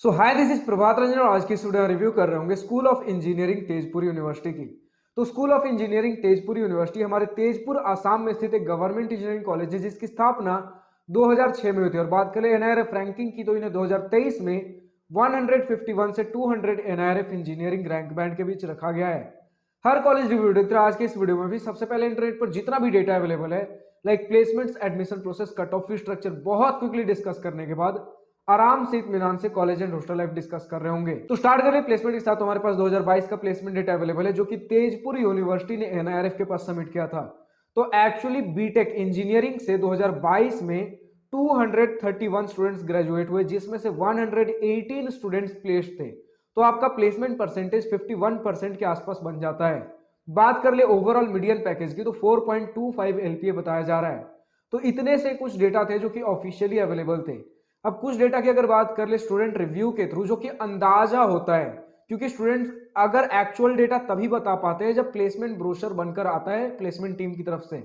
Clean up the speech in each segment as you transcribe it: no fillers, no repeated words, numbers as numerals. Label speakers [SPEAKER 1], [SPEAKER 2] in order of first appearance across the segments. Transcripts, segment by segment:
[SPEAKER 1] So hi this is Prabhat Ranjan और आज की स्टूडियो रिव्यू कर रहे होंगे school of engineering Tezpur university की। तो school of engineering Tezpur university हमारे तेजपुर आसाम में स्थित एक गवर्नमेंट इंजीनियरिंग कॉलेज है जिसकी स्थापना 2006 में हुई थी। और बात करें एनआईआरएफ रैंकिंग की तो इन्हें 2023 में 151 से 200 एनआईआरएफ इंजीनियरिंग रैंक बैंड के बीच रखा गया है। हर कॉलेज रिव्यू देखते हैं आज के इस वीडियो में भी। सबसे पहले इंटरनेट पर जितना भी डेटा अवेलेबल है like placements, admission process, cut off fee structure बहुत क्विकली डिस्कस करने के बाद आराम से इत्मीनान से college and hostel life discuss कर रहे होंगे। तो स्टार्ट करें प्लेसमेंट के साथ। तो हमारे पास 2022 का प्लेसमेंट डेटा अवेलेबल है जो कि तेजपुर यूनिवर्सिटी ने एनआईआरएफ के पास सबमिट किया था। तो एक्चुअली बीटेक इंजीनियरिंग से 2022 में 231 स्टूडेंट्स ग्रेजुएट हुए जिसमें से 118 स्टूडेंट्स प्लेस्ड थे। तो आपका प्लेसमेंट परसेंटेज 51% के आसपास बन जाता है। बात कर ले ओवरऑल मीडियन पैकेज की तो 4.25 एलपीए बताया जा रहा है। तो इतने से कुछ डेटा थे जो कि ऑफिशियली अवेलेबल थे। अब कुछ डेटा की अगर बात कर ले स्टूडेंट रिव्यू के थ्रू, जो कि अंदाजा होता है, क्योंकि स्टूडेंट्स अगर एक्चुअल डेटा तभी बता पाते हैं जब प्लेसमेंट ब्रोशर बनकर आता है प्लेसमेंट टीम की तरफ से,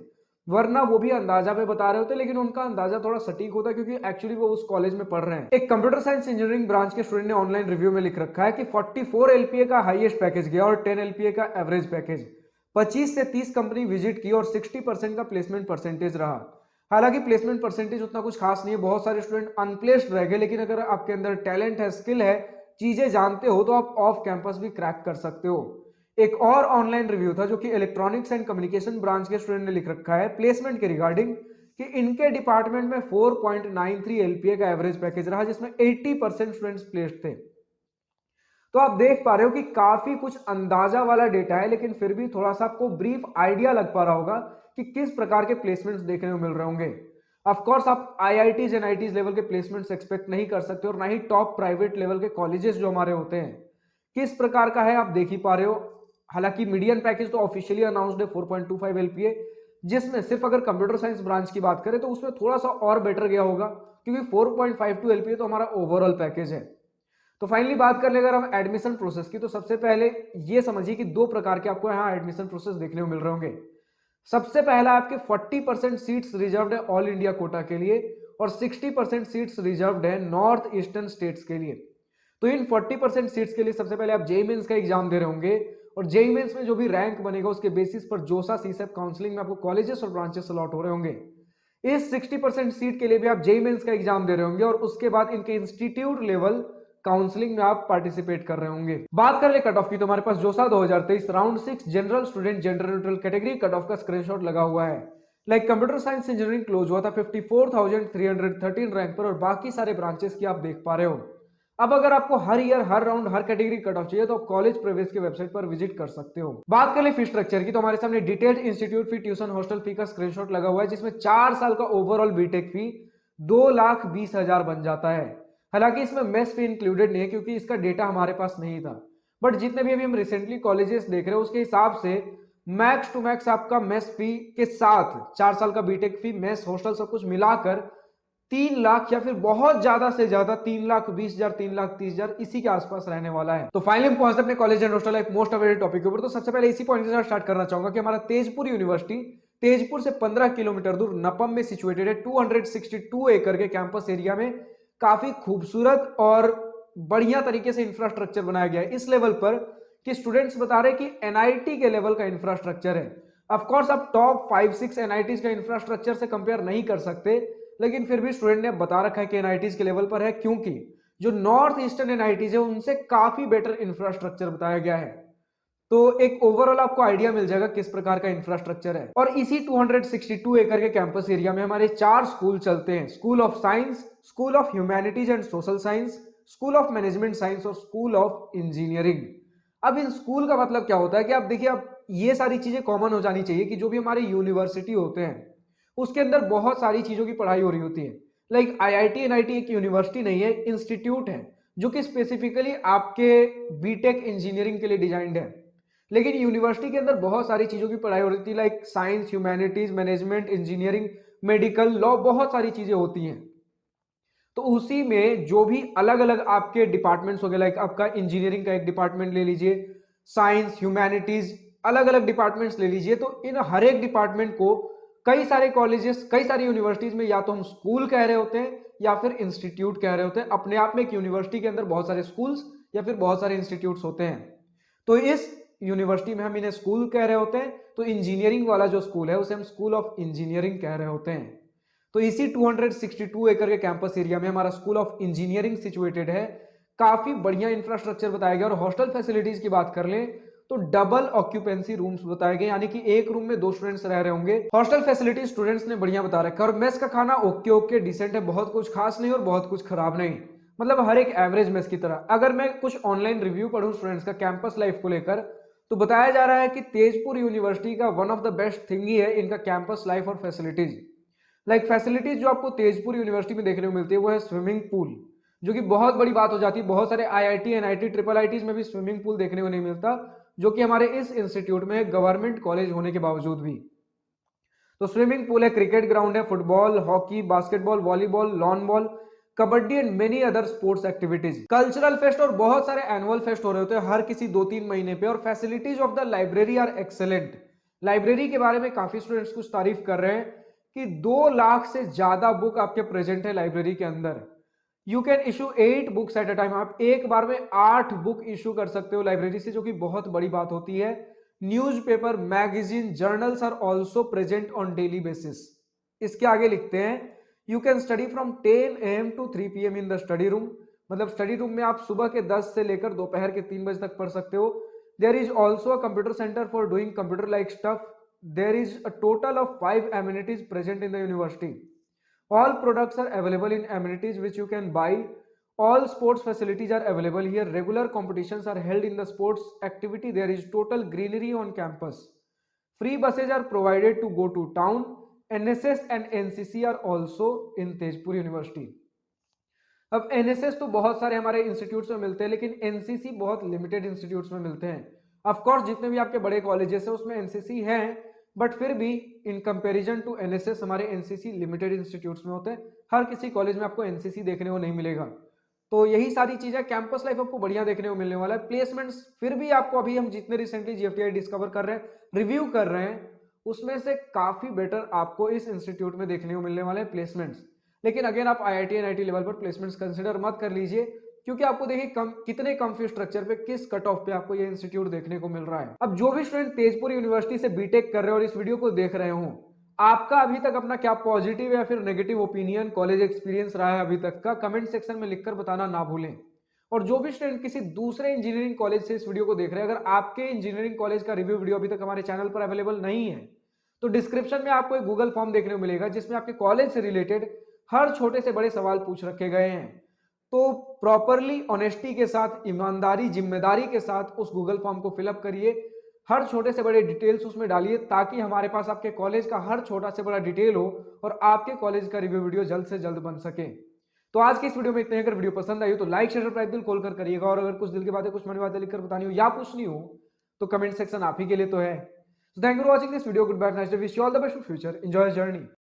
[SPEAKER 1] वरना वो भी अंदाजा पे बता रहे होते हैं लेकिन उनका अंदाजा थोड़ा सटीक होता है क्योंकि एक्चुअली वो उस कॉलेज में पढ़ रहे हैं। एक कंप्यूटर साइंस इंजीनियरिंग ब्रांच के स्टूडेंट ने ऑनलाइन रिव्यू में लिख रखा है कि 44 एलपीए का हाईएस्ट पैकेज गया और 10 एलपीए का एवरेज पैकेज। 25 से 30 कंपनी विजिट की और 60% का प्लेसमेंट परसेंटेज रहा। हालांकि प्लेसमेंट परसेंटेज उतना कुछ खास नहीं है, बहुत सारे स्टूडेंट अनप्लेस्ड रह गए, लेकिन अगर आपके अंदर टैलेंट है, स्किल है, चीजें जानते हो तो आप ऑफ कैंपस भी क्रैक कर सकते हो। एक और ऑनलाइन रिव्यू था जो कि इलेक्ट्रॉनिक्स एंड कम्युनिकेशन ब्रांच के स्टूडेंट ने लिख रखा है प्लेसमेंट के रिगार्डिंग कि इनके डिपार्टमेंट में 4.93 एलपीए का एवरेज पैकेज रहा जिसमें 80% स्टूडेंट्स प्लेस्ड थे। तो आप देख पा रहे हो कि काफी कुछ अंदाजा वाला डेटा है, लेकिन फिर भी थोड़ा सा आपको ब्रीफ आइडिया लग पा रहा होगा कि किस प्रकार के प्लेसमेंट्स देखने को मिल रहे होंगे। ऑफ कोर्स आप आईआईटीज एनआईटीज लेवल के प्लेसमेंट्स एक्सपेक्ट नहीं कर सकते और ना ही टॉप प्राइवेट लेवल के कॉलेजेस जो हमारे होते हैं किस प्रकार का है आप देख ही पा रहे हो। हालांकि मीडियन पैकेज तो ऑफिशियली अनाउंस्ड है 4.25 एलपीए, जिसमें सिर्फ अगर कंप्यूटर साइंस ब्रांच की बात करें तो उसमें थोड़ा सा और बेटर गया होगा क्योंकि 4.52 एलपीए तो हमारा ओवरऑल पैकेज है। तो फाइनली बात कर ले अगर हम एडमिशन प्रोसेस की तो सबसे पहले ये समझिए कि दो प्रकार के आपको यहाँ एडमिशन प्रोसेस देखने को मिल रहे होंगे। सबसे पहला आपके 40% सीट्स रिजर्व्ड है ऑल इंडिया कोटा के लिए और 60% सीट्स रिजर्व्ड है नॉर्थ ईस्टर्न स्टेट्स के लिए। तो इन 40% सीट्स के लिए सबसे पहले आप जेईई मेंस का एग्जाम दे रहे होंगे और जेईई मेंस में जो भी रैंक बनेगा उसके बेसिस पर जोसा सीसेप काउंसलिंग में आपको कॉलेजेस और ब्रांचेस अलॉट हो रहे होंगे। इस 60% सीट के लिए भी आप जेईई मेंस का एग्जाम दे रहे होंगे और उसके बाद इनके इंस्टीट्यूट लेवल काउंसलिंग में आप पार्टिसिपेट कर रहे होंगे। बात कर ले कट ऑफ की तो हमारे पास जोसा 2023 round 6 general student gender neutral category cut off का स्क्रीनशॉट लगा हुआ है। Like computer science engineering close हुआ था 54,313 रैंक पर और बाकी सारे ब्रांचेस की आप देख पा रहे हो। अब अगर आपको हर ईयर हर राउंड हर कैटेगरी कट ऑफ चाहिए तो आप कॉलेज प्रवेश के वेबसाइट पर विजिट कर सकते हो। बात कर ले फी स्ट्रक्चर की तो हमारे सामने डिटेल्ड इंस्टीट्यूट फी, ट्यूशन, हॉस्टल फी का स्क्रीनशॉट लगा हुआ है जिसमें 4 साल का ओवरऑल बीटेक फी 2,20,000 बन जाता है। हालांकि इसमें मेस फी इंक्लूडेड नहीं है क्योंकि इसका डेटा हमारे पास नहीं था, बट जितने भी अभी हम रिसेंटली कॉलेजेस देख रहे हैं उसके हिसाब से मैक्स टू मैक्स आपका मेस फी के साथ 4 साल का बीटेक फी, मेस, हॉस्टल सब कुछ मिलाकर 3 लाख या फिर बहुत ज्यादा से ज्यादा 3,20,000 3,30,000 इसी के आसपास रहने वाला है। तो फाइनली हम पहुंचते अपने college and hostel life most awaited topic के ऊपर। तो सबसे पहले इसी पॉइंट के साथ स्टार्ट करना चाहूंगा कि हमारा तेजपुर यूनिवर्सिटी तेजपुर से 15 किलोमीटर दूर नपम में सिचुएटेड है। 262 एकड़ के कैंपस एरिया में काफी खूबसूरत और बढ़िया तरीके से इंफ्रास्ट्रक्चर बनाया गया है इस लेवल पर कि स्टूडेंट्स बता रहे हैं कि एनआईटी के लेवल का इंफ्रास्ट्रक्चर है। ऑफ कोर्स आप टॉप 5-6 एनआईटीज का इंफ्रास्ट्रक्चर से कंपेयर नहीं कर सकते, लेकिन फिर भी स्टूडेंट ने बता रखा है कि एनआईटीज के लेवल पर है क्योंकि जो नॉर्थ ईस्टर्न एनआईटीज है उनसे काफी बेटर इंफ्रास्ट्रक्चर बताया गया है। तो एक ओवरऑल आपको आइडिया मिल जाएगा किस प्रकार का इंफ्रास्ट्रक्चर है। और इसी 262 एकड़ के कैंपस एरिया में हमारे 4 स्कूल चलते हैं, school of science, school of humanities and social science, school of management science और स्कूल ऑफ इंजीनियरिंग। अब इन स्कूल का मतलब क्या होता है कि आप देखिए, अब ये सारी चीजें कॉमन हो जानी चाहिए कि जो भी हमारे यूनिवर्सिटी होते हैं उसके अंदर बहुत सारी चीजों की पढ़ाई हो रही होती है। लाइक आईआईटी एनआईटी एक यूनिवर्सिटी नहीं है, इंस्टीट्यूट है जो कि स्पेसिफिकली आपके बीटेक इंजीनियरिंग के लिए डिजाइंड है। लेकिन यूनिवर्सिटी के अंदर बहुत सारी चीजों की पढ़ाई हो रही थी, like science, humanities, management, engineering, medical, law, बहुत सारी चीजें होती हैं। तो उसी में जो भी अलग अलग आपके डिपार्टमेंट्स हो गए, लाइक आपका इंजीनियरिंग का एक डिपार्टमेंट ले लीजिए, साइंस, ह्यूमैनिटीज, अलग अलग डिपार्टमेंट्स ले लीजिए, तो इन हर एक डिपार्टमेंट को कई सारे कॉलेजेस, कई सारी यूनिवर्सिटीज में या तो हम स्कूल कह रहे होते हैं या फिर इंस्टीट्यूट कह रहे होते हैं। अपने आप में एक यूनिवर्सिटी के अंदर बहुत सारे स्कूल्स या फिर बहुत सारे इंस्टीट्यूट्स होते हैं। तो इस यूनिवर्सिटी में हम इन्हें स्कूल कह रहे होते हैं। तो इंजीनियरिंग वाला जो स्कूल है उसे हम स्कूल ऑफ इंजीनियरिंग कह रहे होते हैं। तो इसी 262 एकड़ के कैंपस एरिया में हमारा स्कूल ऑफ इंजीनियरिंग सिचुएटेड है। काफी बढ़िया इंफ्रास्ट्रक्चर बताया गया। और हॉस्टल फैसिलिटीज की बात कर लें तो डबल ऑक्यूपेंसी रूम्स बताए गए, यानी कि एक रूम में 2 स्टूडेंट्स रह रहे होंगे। हॉस्टल फैसिलिटीज स्टूडेंट्स ने बढ़िया बता रखा है। और मेस का खाना ओके ओके डिसेंट है, बहुत कुछ खास नहीं और बहुत कुछ खराब नहीं, मतलब हर एक एवरेज मेस की तरह। अगर मैं कुछ ऑनलाइन रिव्यू पढ़ूं स्टूडेंट्स का कैंपस लाइफ को लेकर, तो बताया जा रहा है कि तेजपुर यूनिवर्सिटी का one of the best thing he है इनका कैंपस लाइफ और फैसिलिटीज। लाइक फैसिलिटीज जो आपको तेजपुर यूनिवर्सिटी में देखने को मिलती है वो है स्विमिंग पूल, जो कि बहुत बड़ी बात हो जाती है। बहुत सारे आईआईटी, एनआईटी, ट्रिपल आईटीज में भी स्विमिंग पूल देखने को नहीं मिलता, जो कि हमारे इस इंस्टीट्यूट में गवर्नमेंट कॉलेज होने के बावजूद भी। तो स्विमिंग पूल है, क्रिकेट ग्राउंड है, football, hockey, basketball, volleyball, lawn ball, kabaddi and many other sports activities. Cultural fest और बहुत सारे एनुअल फेस्ट हो रहे होते हैं हर किसी 2-3 महीने पे। और facilities of the library are excellent. Library के बारे में काफी स्टूडेंट्स कुछ तारीफ कर रहे हैं कि 2 लाख से ज्यादा बुक आपके प्रेजेंट है लाइब्रेरी के अंदर। You can issue 8 books at a time. आप एक बार में 8 बुक इशू कर सकते हो लाइब्रेरी से, जो कि बहुत बड़ी बात होती है। Newspaper, magazine, journals are also present on daily basis. इसके आगे लिखते हैं you can study from 10 AM to 3 PM in the study room. मतलब स्टडी रूम में आप सुबह के 10 से लेकर दोपहर के 3 बजे तक पढ़ सकते हो। There is also a computer centre for doing computer like stuff. There is a total of 5 amenities present in the university. All products are available in amenities which you can buy. All sports facilities are available here. Regular competitions are held in the sports activity. There is total greenery on campus. Free buses are provided to go to town. NSS and NCC are also in Tezpur University. अब NSS तो बहुत सारे हमारे institutes में मिलते हैं, लेकिन NCC बहुत लिमिटेड इंस्टीट्यूट्स में मिलते हैं। ऑफ कोर्स जितने भी आपके बड़े कॉलेजेस हैं उसमें एनसीसी हैं, बट फिर भी इन कंपैरिजन टू एनएसएस हमारे एनसीसी लिमिटेड इंस्टीट्यूट्स में होते हैं। हर किसी कॉलेज में आपको एनसीसी देखने को नहीं मिलेगा। तो यही सारी चीजें, कैंपस लाइफ आपको बढ़िया देखने को मिलने वाला है। प्लेसमेंट्स फिर भी आपको, अभी हम जितने रिसेंटली जीएफटीआई डिस्कवर कर रहे हैं, रिव्यू कर रहे हैं, उसमें से काफी बेटर आपको इस इंस्टीट्यूट में देखने को मिलने वाले हैं प्लेसमेंट्स। लेकिन अगेन आप आईआईटी एनआईटी लेवल पर प्लेसमेंट्स कंसीडर मत कर लीजिए, क्योंकि आपको देखिए कितने कम फीस स्ट्रक्चर पे, किस कट ऑफ पे आपको ये इंस्टीट्यूट देखने को मिल रहा है। अब जो भी स्टूडेंट तेजपुर यूनिवर्सिटी से बीटेक कर रहे हो और इस वीडियो को देख रहे हो, आपका अभी तक अपना क्या पॉजिटिव या फिर नेगेटिव ओपिनियन, कॉलेज एक्सपीरियंस रहा है अभी तक का, कमेंट सेक्शन में लिखकर बताना ना भूलें। और जो भी स्टूडेंट किसी दूसरे इंजीनियरिंग कॉलेज से इस वीडियो को देख रहे हैं, अगर आपके इंजीनियरिंग कॉलेज का रिव्यू वीडियो अभी तक हमारे चैनल पर अवेलेबल नहीं है, तो डिस्क्रिप्शन में आपको एक गूगल फॉर्म देखने को मिलेगा जिसमें आपके कॉलेज से रिलेटेड हर छोटे से बड़े सवाल पूछ रखे गए हैं। तो प्रॉपरली, ऑनेस्टी के साथ, ईमानदारी, जिम्मेदारी के साथ उस गूगल फॉर्म को फिलअप करिए। हर छोटे से बड़े डिटेल्स उसमें डालिए, ताकि हमारे पास आपके कॉलेज का हर छोटा से बड़ा डिटेल हो और आपके कॉलेज का रिव्यू वीडियो जल्द से जल्द बन सके। तो आज की इस वीडियो में इतने। अगर वीडियो पसंद आई हो तो लाइक, शेयर, सब्सक्राइब दिल खोल कर करिएगा। और अगर कुछ दिल की बातें, कुछ मन की बातें लिखकर बतानी हो या पूछनी हो तो कमेंट सेक्शन आप ही के लिए तो है। So thank you for watching this video. Goodbye, nice to wish you all the best for future. Enjoy your journey.